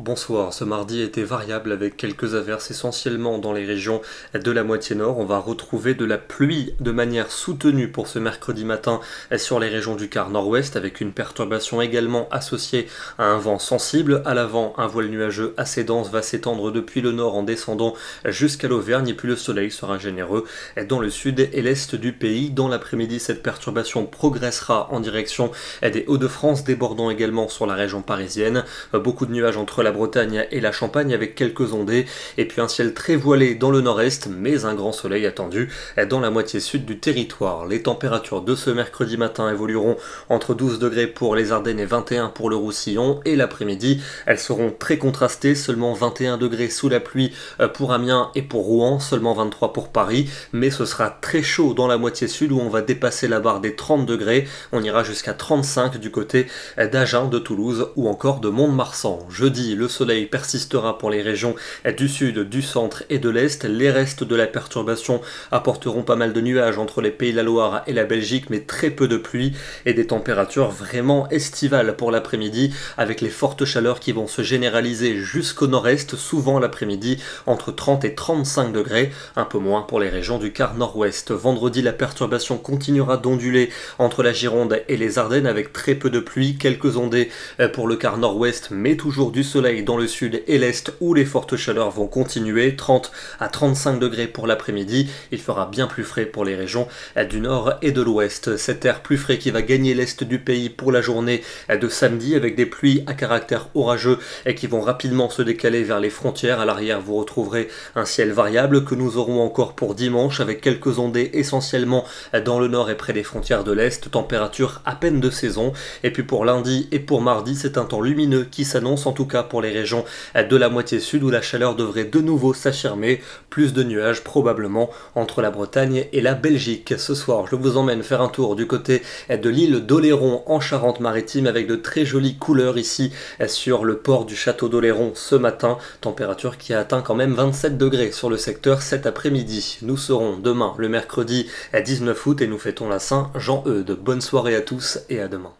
bonsoir. Ce mardi était variable avec quelques averses essentiellement dans les régions de la moitié nord. On va retrouver de la pluie de manière soutenue pour ce mercredi matin sur les régions du quart nord-ouest avec une perturbation également associée à un vent sensible. À l'avant, un voile nuageux assez dense va s'étendre depuis le nord en descendant jusqu'à l'Auvergne et puis le soleil sera généreux dans le sud et l'est du pays. Dans l'après-midi, cette perturbation progressera en direction des Hauts-de-France, débordant également sur la région parisienne. Beaucoup de nuages entre la Bretagne et la Champagne avec quelques ondées et puis un ciel très voilé dans le nord-est mais un grand soleil attendu dans la moitié sud du territoire. Les températures de ce mercredi matin évolueront entre 12 degrés pour les Ardennes et 21 pour le Roussillon et l'après-midi elles seront très contrastées, seulement 21 degrés sous la pluie pour Amiens et pour Rouen, seulement 23 pour Paris, mais ce sera très chaud dans la moitié sud où on va dépasser la barre des 30 degrés, on ira jusqu'à 35 du côté d'Agen, de Toulouse ou encore de Mont-de-Marsan. Jeudi, le soleil persistera pour les régions du sud, du centre et de l'est. Les restes de la perturbation apporteront pas mal de nuages entre les Pays de la Loire et la Belgique, mais très peu de pluie et des températures vraiment estivales pour l'après-midi, avec les fortes chaleurs qui vont se généraliser jusqu'au nord-est, souvent l'après-midi entre 30 et 35 degrés, un peu moins pour les régions du quart nord-ouest. Vendredi, la perturbation continuera d'onduler entre la Gironde et les Ardennes avec très peu de pluie, quelques ondées pour le quart nord-ouest, mais toujours du soleil dans le sud et l'est où les fortes chaleurs vont continuer, 30 à 35 degrés pour l'après-midi. Il fera bien plus frais pour les régions du nord et de l'ouest. Cet air plus frais qui va gagner l'est du pays pour la journée de samedi avec des pluies à caractère orageux et qui vont rapidement se décaler vers les frontières. À l'arrière, vous retrouverez un ciel variable que nous aurons encore pour dimanche avec quelques ondées essentiellement dans le nord et près des frontières de l'est, température à peine de saison. Et puis pour lundi et pour mardi, c'est un temps lumineux qui s'annonce, en tout cas pour les régions de la moitié sud où la chaleur devrait de nouveau s'affirmer, plus de nuages probablement entre la Bretagne et la Belgique. Ce soir, je vous emmène faire un tour du côté de l'île d'Oléron en Charente-Maritime avec de très jolies couleurs ici sur le port du château d'Oléron ce matin, température qui a atteint quand même 27 degrés sur le secteur cet après-midi. Nous serons demain le mercredi 19 août et nous fêtons la Saint-Jean-Eudes. Bonne soirée à tous et à demain.